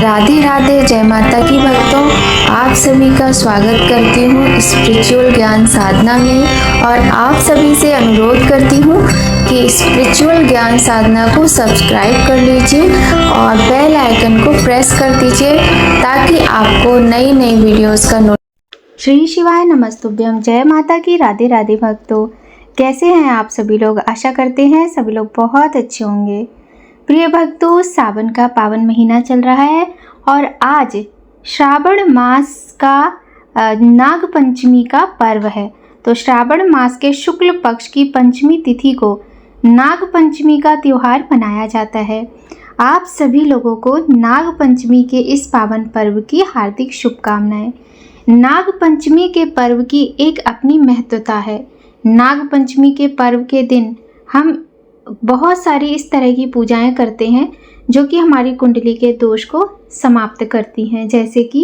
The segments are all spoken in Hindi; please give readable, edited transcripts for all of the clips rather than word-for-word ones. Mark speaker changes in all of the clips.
Speaker 1: राधे राधे, जय माता की भक्तों। आप सभी का स्वागत करती हूँ स्पिरिचुअल ज्ञान साधना में और आप सभी से अनुरोध करती हूँ कि स्पिरिचुअल ज्ञान साधना को सब्सक्राइब कर लीजिए और बेल आइकन को प्रेस कर दीजिए ताकि आपको नई नई वीडियोस का श्री शिवाय नमस्तुभ्यम। जय माता की राधे राधे भक्तों, कैसे हैं आप सभी लोग। आशा करते हैं सभी लोग बहुत अच्छे होंगे। प्रिय भक्तों, सावन का पावन महीना चल रहा है और आज श्रावण मास का नाग पंचमी का पर्व है। तो श्रावण मास के शुक्ल पक्ष की पंचमी तिथि को नाग पंचमी का त्योहार मनाया जाता है। आप सभी लोगों को नाग पंचमी के इस पावन पर्व की हार्दिक शुभकामनाएं। नाग पंचमी के पर्व की एक अपनी महत्वता है। नाग पंचमी के पर्व के दिन हम बहुत सारी इस तरह की पूजाएं करते हैं जो कि हमारी कुंडली के दोष को समाप्त करती हैं। जैसे कि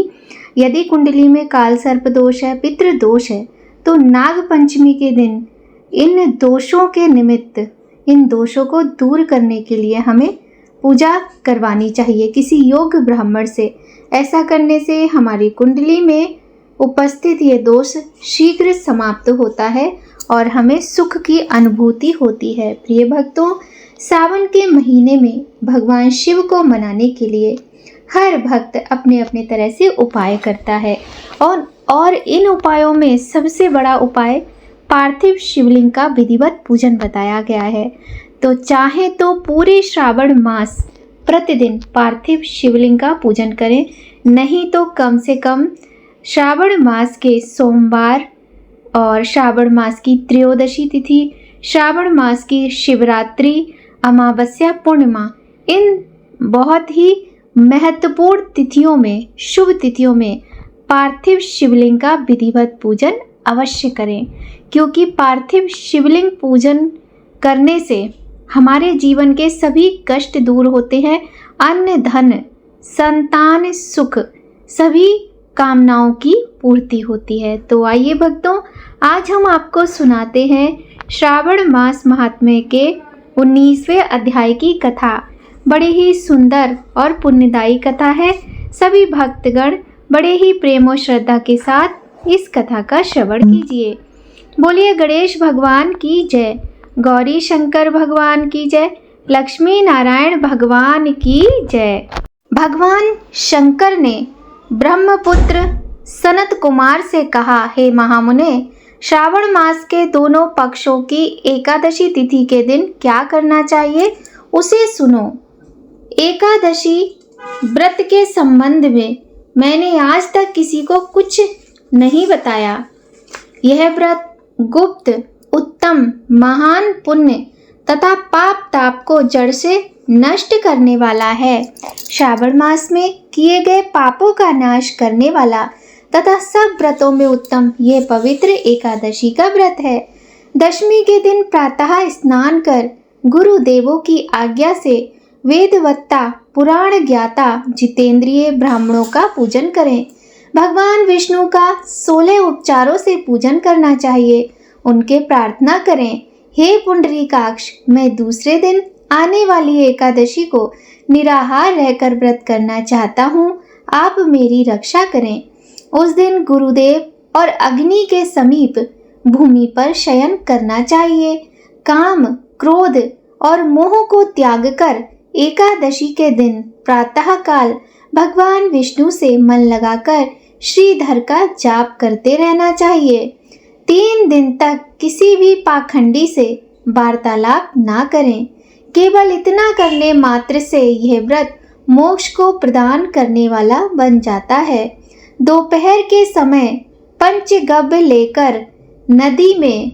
Speaker 1: यदि कुंडली में काल सर्प दोष है, पितृ दोष है, तो नाग पंचमी के दिन इन दोषों के निमित्त, इन दोषों को दूर करने के लिए हमें पूजा करवानी चाहिए किसी योग्य ब्राह्मण से। ऐसा करने से हमारी कुंडली में उपस्थित ये दोष शीघ्र समाप्त होता है और हमें सुख की अनुभूति होती है। प्रिय भक्तों, सावन के महीने में भगवान शिव को मनाने के लिए हर भक्त अपने अपने तरह से उपाय करता है और इन उपायों में सबसे बड़ा उपाय पार्थिव शिवलिंग का विधिवत पूजन बताया गया है। तो चाहे तो पूरे श्रावण मास प्रतिदिन पार्थिव शिवलिंग का पूजन करें, नहीं तो कम से कम श्रावण मास के सोमवार और श्रावण मास की त्रयोदशी तिथि, श्रावण मास की शिवरात्रि, अमावस्या, पूर्णिमा, इन बहुत ही महत्वपूर्ण तिथियों में, शुभ तिथियों में पार्थिव शिवलिंग का विधिवत पूजन अवश्य करें। क्योंकि पार्थिव शिवलिंग पूजन करने से हमारे जीवन के सभी कष्ट दूर होते हैं, अन्न धन संतान सुख सभी कामनाओं की पूर्ति होती है। तो आइए भक्तों, आज हम आपको सुनाते हैं श्रावण मास महात्म्य के 19वें अध्याय की कथा। बड़े ही सुंदर और पुण्यदायी कथा है। सभी भक्तगण बड़े ही प्रेम और श्रद्धा के साथ इस कथा का श्रवण कीजिए। बोलिए गणेश भगवान की जय, गौरी शंकर भगवान की जय, लक्ष्मी नारायण भगवान की जय। भगवान शंकर ने ब्रह्मपुत्र सनत कुमार से कहा, हे महामुने, श्रावण मास के दोनों पक्षों की एकादशी तिथि के दिन क्या करना चाहिए उसे सुनो। एकादशी व्रत के संबंध में मैंने आज तक किसी को कुछ नहीं बताया। यह व्रत गुप्त, उत्तम, महान पुण्य तथा पाप ताप को जड़ से नष्ट करने वाला है। श्रावण मास में किए गए पापों का नाश करने वाला तथा सब व्रतों में उत्तम यह पवित्र एकादशी का व्रत है। दशमी के दिन प्रातः स्नान कर गुरुदेवों की आज्ञा से वेदवत्ता, पुराण ज्ञाता, जितेंद्रिय ब्राह्मणों का पूजन करें। भगवान विष्णु का 16 उपचारों से पूजन करना चाहिए। उनके प्रार्थना करें, हे पुंडरीकाक्ष, मैं दूसरे दिन आने वाली एकादशी को निराहार रहकर व्रत करना चाहता हूँ, आप मेरी रक्षा करें। उस दिन गुरुदेव और अग्नि के समीप भूमि पर शयन करना चाहिए। काम, क्रोध और मोह को त्याग कर एकादशी के दिन प्रातः काल भगवान विष्णु से मन लगाकर श्रीधर का जाप करते रहना चाहिए। 3 दिन तक किसी भी पाखंडी से वार्तालाप ना करें। केवल इतना करने मात्र से यह व्रत मोक्ष को प्रदान करने वाला बन जाता है। दोपहर के समय पंचगव्य लेकर नदी में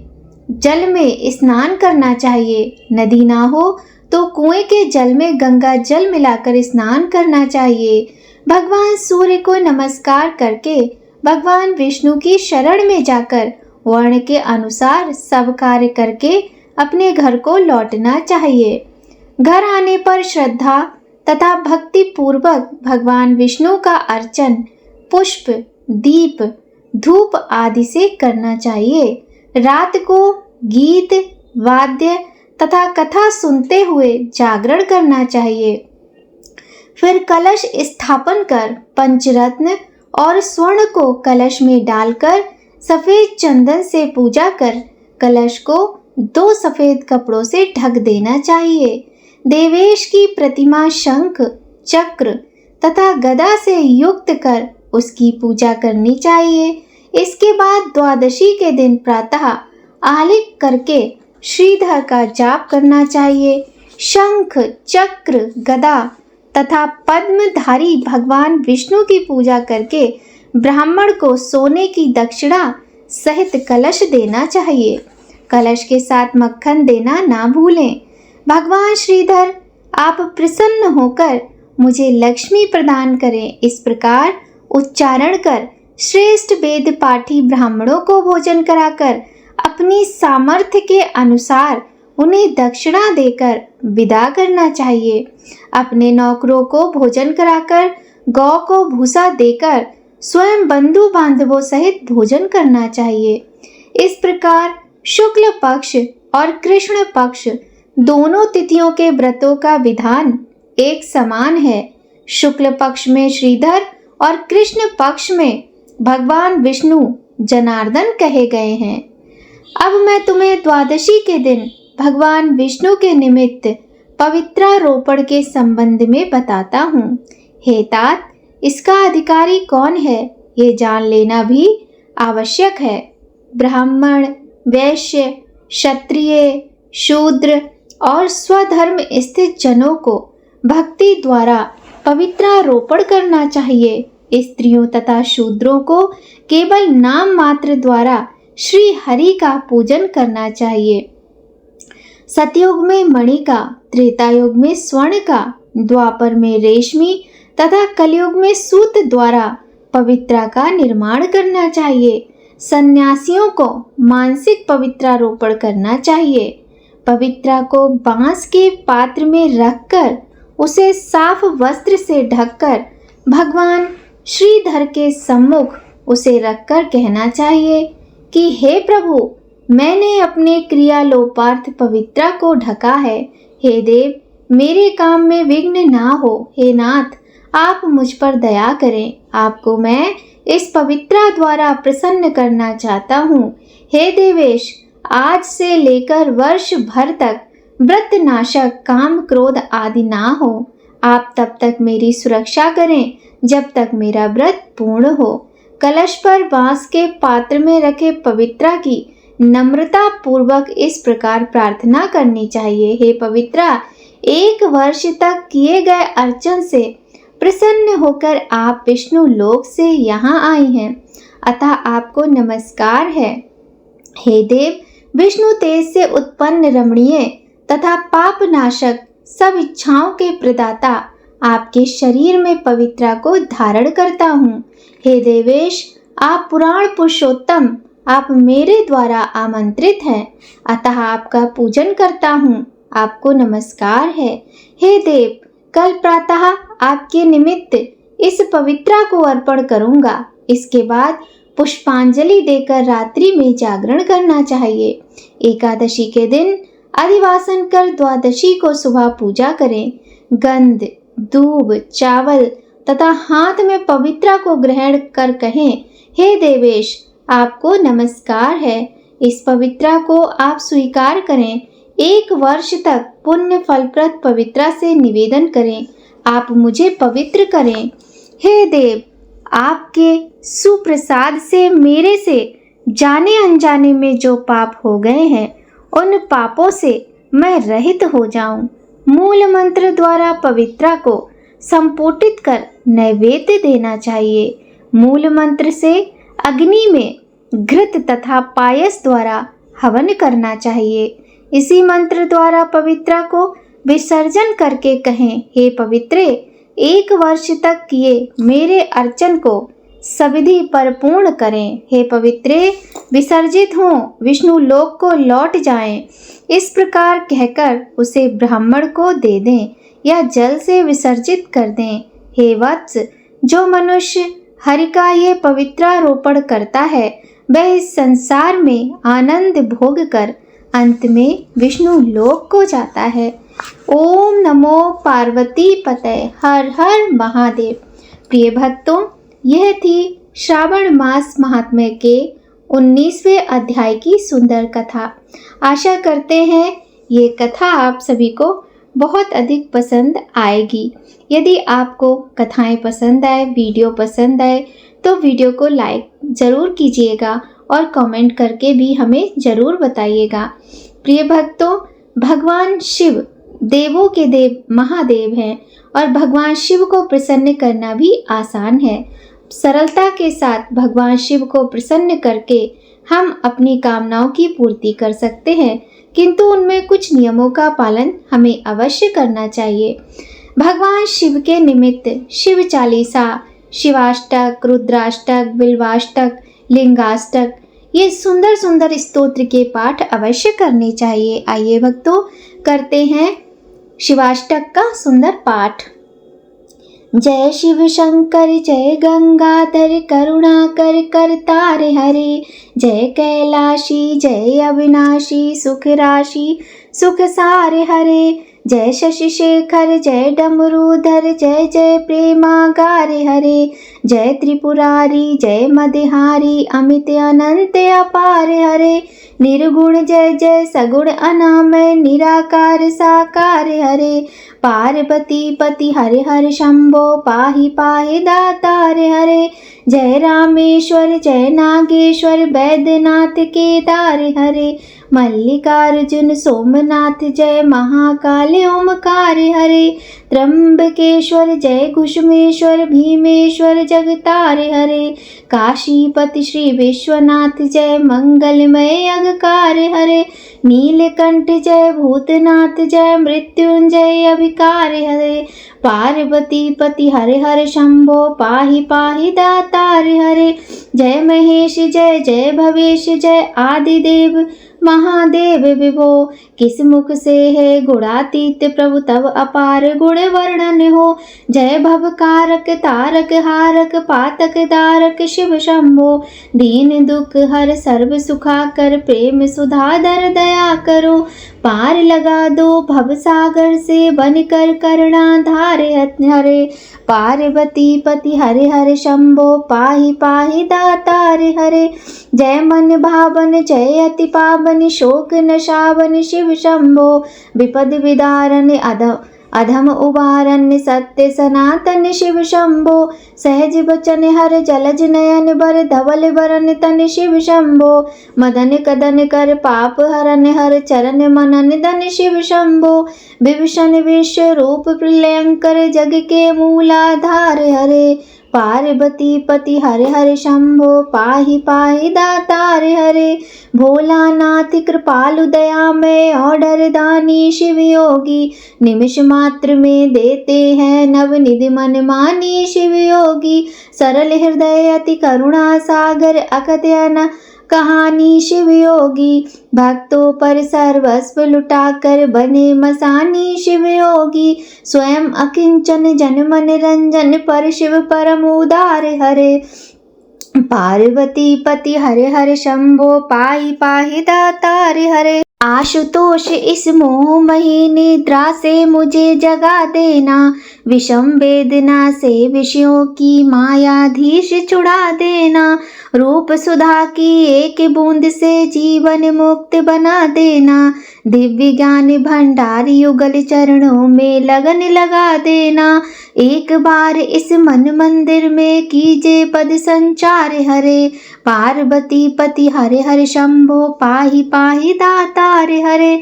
Speaker 1: जल में स्नान करना चाहिए। नदी ना हो तो कुएं के जल में गंगा जल मिलाकर स्नान करना चाहिए। भगवान सूर्य को नमस्कार करके भगवान विष्णु की शरण में जाकर वर्ण के अनुसार सब कार्य करके अपने घर को लौटना चाहिए। घर आने पर श्रद्धा तथा भक्ति पूर्वक भगवान विष्णु का अर्चन पुष्प, दीप, धूप आदि से करना चाहिए। रात को गीत, वाद्य तथा कथा सुनते हुए जागरण करना चाहिए। फिर कलश स्थापन कर पंचरत्न और स्वर्ण को कलश में डालकर सफेद चंदन से पूजा कर कलश को 2 सफेद कपड़ों से ढक देना चाहिए। देवेश की प्रतिमा शंख, चक्र तथा गदा से युक्त कर उसकी पूजा करनी चाहिए। इसके बाद द्वादशी के दिन प्रातः आलिक करके श्रीधर का जाप करना चाहिए। शंख, चक्र, गदा तथा पद्मधारी भगवान विष्णु की पूजा करके ब्राह्मण को सोने की दक्षिणा सहित कलश देना चाहिए। कलश के साथ मक्खन देना ना भूलें। भगवान श्रीधर, आप प्रसन्न होकर मुझे लक्ष्मी प्रदान करें, इस प्रकार उच्चारण कर श्रेष्ठ वेद पाठी ब्राह्मणों को भोजन कराकर अपनी सामर्थ्य के अनुसार उन्हें दक्षिणा देकर विदा करना चाहिए। अपने नौकरों को भोजन कराकर गौ को भूसा देकर स्वयं बंधु बांधवों सहित भोजन करना चाहिए। इस प्रकार शुक्ल पक्ष और कृष्ण पक्ष दोनों तिथियों के व्रतों का विधान एक समान है। शुक्ल पक्ष में श्रीधर और कृष्ण पक्ष में भगवान विष्णु जनार्दन कहे गए हैं। अब मैं तुम्हें द्वादशी के दिन भगवान विष्णु के निमित्त पवित्रारोपण के संबंध में बताता हूँ। हे तात, इसका अधिकारी कौन है ये जान लेना भी आवश्यक है। ब्राह्मण, वैश्य, क्षत्रिय, शूद्र और स्वधर्म स्थित जनों को भक्ति द्वारा पवित्रारोपण करना चाहिए। स्त्रियों तथा शूद्रों को केवल नाम मात्र द्वारा श्री हरि का पूजन करना चाहिए। सतयुग में मणि का, त्रेता युग में स्वर्ण का, द्वापर में रेशमी तथा कलयुग में सूत द्वारा पवित्रा का निर्माण करना चाहिए। सन्यासियों को मानसिक पवित्रारोपण करना चाहिए। पवित्रा को बांस के पात्र में रखकर उसे साफ वस्त्र से ढककर भगवान श्रीधर के सम्मुख उसे रखकर कहना चाहिए कि हे प्रभु, मैंने अपने क्रियालोपार्थ पवित्रा को ढका है। हे देव, मेरे काम में विघ्न ना हो। हे नाथ, आप मुझ पर दया करें। आपको मैं इस पवित्रा द्वारा प्रसन्न करना चाहता हूँ। हे देवेश, आज से लेकर वर्ष भर तक व्रत नाशक काम क्रोध आदि ना हो। आप तब तक मेरी सुरक्षा करें जब तक मेरा व्रत पूर्ण हो। कलश पर बांस के पात्र में रखे पवित्रा की नम्रता पूर्वक इस प्रकार प्रार्थना करनी चाहिए। हे पवित्रा, 1 वर्ष तक किए गए अर्चन से प्रसन्न होकर आप विष्णु लोक से यहाँ आई हैं, अतः आपको नमस्कार है। हे देव, विष्णु तेज से उत्पन्न रमणीय तथा पाप नाशक सब इच्छाओं के प्रदाता आपके शरीर में पवित्रा को धारण करता हूँ। हे देवेश, आप पुराण पुरुषोत्तम, आप मेरे द्वारा आमंत्रित हैं, अतः आपका पूजन करता हूँ। आपको नमस्कार है। हे देव, कल प्रातः आपके निमित्त इस पवित्रा को अर्पण करूँगा। इसके बाद पुष्पांजलि देकर रात्रि में जागरण करना चाहिए। एकादशी के दिन अधिवासन कर द्वादशी को सुबह पूजा करें। गंध, दूब, चावल तथा हाथ में पवित्रा को ग्रहण कर कहें, हे देवेश, आपको नमस्कार है। इस पवित्रा को आप स्वीकार करें। 1 वर्ष तक पुण्य फलप्रद पवित्रा से निवेदन करें। आप मुझे पवित्र करें। हे देव, आपके सुप्रसाद से मेरे से जाने अनजाने में जो पाप हो गए हैं, उन पापों से मैं रहित हो जाऊं। मूल मंत्र द्वारा पवित्रा को संपुटित कर नैवेद्य देना चाहिए। मूल मंत्र से अग्नि में घृत तथा पायस द्वारा हवन करना चाहिए। इसी मंत्र द्वारा पवित्रा को विसर्जन करके कहें, हे पवित्रे, 1 वर्ष तक किए मेरे अर्चन को सविधि परिपूर्ण करें। हे पवित्रे, विसर्जित हों, विष्णु लोक को लौट जाएं। इस प्रकार कहकर उसे ब्राह्मण को दे दें या जल से विसर्जित कर दें। हे वत्स, जो मनुष्य हरि का ये पवित्रारोपण करता है, वह इस संसार में आनंद भोग कर अंत में विष्णु लोक को जाता है। ओम नमो पार्वती पते, हर हर महादेव। प्रिय भक्तों, यह थी श्रावण मास महात्म्य के 19वें अध्याय की सुंदर कथा। आशा करते हैं ये कथा आप सभी को बहुत अधिक पसंद आएगी। यदि आपको कथाएं पसंद आए, वीडियो पसंद आए तो वीडियो को लाइक ज़रूर कीजिएगा और कमेंट करके भी हमें ज़रूर बताइएगा। प्रिय भक्तों, भगवान शिव देवों के देव महादेव हैं और भगवान शिव को प्रसन्न करना भी आसान है। सरलता के साथ भगवान शिव को प्रसन्न करके हम अपनी कामनाओं की पूर्ति कर सकते हैं, किंतु उनमें कुछ नियमों का पालन हमें अवश्य करना चाहिए। भगवान शिव के निमित्त शिव चालीसा, शिवाष्टक, रुद्राष्टक, बिल्वाष्टक, लिंगाष्टक, ये सुंदर सुंदर स्तोत्र के पाठ अवश्य करने चाहिए। आइए भक्तों, करते हैं शिवाष्टक का सुंदर पाठ। जय शिव शंकर जय गंगाधर, करुणाकर करतार हरे। जय कैलाशी जय अविनाशी, सुख राशि सुख सार हरे। जय शशि शेखर जय डमरूधर, जय जय प्रेमागार हरे। जय त्रिपुरारी जय मदहारी, अमित अनंत अपार हरे। निर्गुण जय जय सगुण अनामय, निराकार साकार हरे। पार्वती पति हरे हर शंभो, पाहि पाहि दातार हरे। जय रामेश्वर जय नागेश्वर, वैद्यनाथ केदार हरे। मल्लिकार्जुन सोमनाथ जय महाकाल ओमकार हरे। त्र्यंबकेश्वर जय कुसुमेश्वर, भीमेश्वर जगतार हरे। काशीपति श्री विश्वनाथ जय मंगलमय अगकार हरे। नीलकंठ जय भूतनाथ जय मृत्युंजय अभिकार हरे। पार्वती पति हरे हर शंभो, पाहि पाहि दातार हरे। जय महेश जय जय भवेश, जय आदिदेव महादेव विभो। किस मुख से है गुणातीत प्रभु, तब अपार गुण वर्णन हो। जय भवकारक तारक हारक, पातक दारक शिव शंभो। दीन दुख हर सर्व सुखाकर, प्रेम सुधाधर दया करो। पार लगा दो भव सागर से, बनकर करुणाधार हरे। पार्वती पति हरे हर शंभो, पाहि पाहि दातार हरे। जय मन भावन जय अति पावन, शोक नशावन शिव शंभो। विपद विदारन अधम उबारन, सत्य सनातन शिव शंभो। सहज बचन हर जलज नयन बर, धवल बरन तन शिव शंभो। मदन कदन कर पाप हरन, हर चरण मनन धन शिव शंभो। विभीषण विश्व रूप प्रलयंकर, जग के मूलाधार हरे। पार्वती पति हरे हर शंभो, पाहि पाहि दातार हरे। भोलानाथ कृपालु दयामय, और दानी शिव योगी। निमिष मात्र में देते हैं नवनिधि, मन मानी शिव योगी। सरल हृदय अति करुणा सागर, अकथन कहानी शिव योगी। भक्तों पर सर्वस्व लुटाकर, बने मसानी शिव योगी। स्वयं अकिंचन जन मन रंजन, पर शिव परम उदार हरे। पार्वती पति हरे हर शंभो, पाहि पाहि दातार हरे। आशुतोष इस मोह मही निद्रा से मुझे जगा देना। विषम वेदना से विषयों की मायाधीश छुड़ा देना। रूप सुधा की एक बूंद से जीवन मुक्त बना देना। दिव्य ज्ञान भंडार युगल चरणों में लगन लगा देना। एक बार इस मन मंदिर में कीजे पद संचार हरे। पार्वती पति हरे हर शंभो, पाहि पाहि दातार हरे।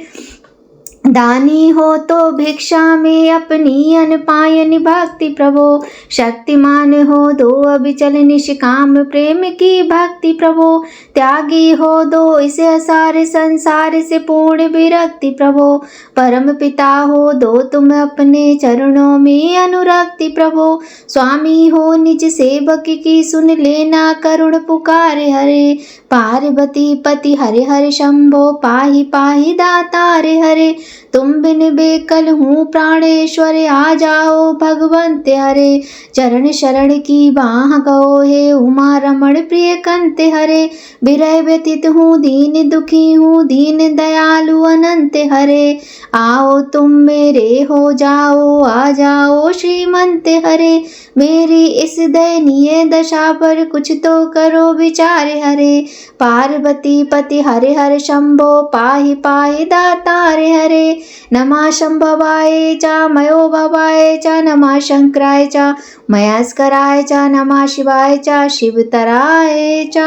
Speaker 1: दानी हो तो भिक्षा में अपनी अनपायन भक्ति प्रभो। शक्तिमान हो दो अविचल निष्काम प्रेम की भक्ति प्रभो। त्यागी हो दो इस असार संसार से पूर्ण विरक्ति प्रभो। परम पिता हो दो तुम अपने चरणों में अनुरक्ति प्रभो। स्वामी हो निज सेवक की सुन लेना करुण पुकार हरे। पार्वती पति हरे हर शंभो, पाहि पाहि दातार हरे। तुम बिन बेकल हूँ प्राणेश्वर, आ जाओ भगवंत हरे। चरण शरण की बाह गो हे, उमा रमण प्रिय कंत हरे। विरह व्यतीत हूँ दीन दुखी हूँ, दीन दयालु अनंत हरे। आओ तुम मेरे हो जाओ, आ जाओ श्रीमंत हरे। मेरी इस दयनीय दशा पर कुछ तो करो विचार हरे। पार्वती पति हरे हर शंभो, पाहि पाहि दातार हरे। नमः शंभवाय च मयो भवाय च, नमः शंकराय च मयास्कराय च, नमः शिवाय च शिवतराय च।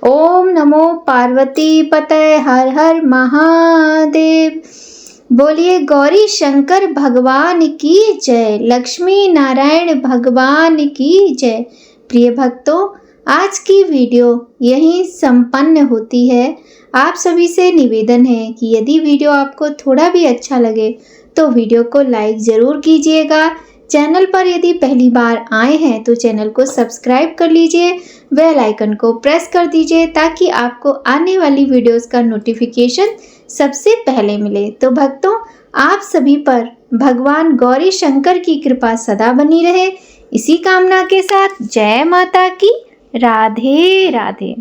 Speaker 1: ओम नमो पार्वती पतये हर हर महादेव। बोलिए गौरी शंकर भगवान की जय, लक्ष्मी नारायण भगवान की जय। प्रिय भक्तों, आज की वीडियो यहीं संपन्न होती है। आप सभी से निवेदन है कि यदि वीडियो आपको थोड़ा भी अच्छा लगे तो वीडियो को लाइक ज़रूर कीजिएगा। चैनल पर यदि पहली बार आए हैं तो चैनल को सब्सक्राइब कर लीजिए, बेल आइकन को प्रेस कर दीजिए ताकि आपको आने वाली वीडियोस का नोटिफिकेशन सबसे पहले मिले। तो भक्तों, आप सभी पर भगवान गौरी शंकर की कृपा सदा बनी रहे, इसी कामना के साथ जय माता की। राधे राधे।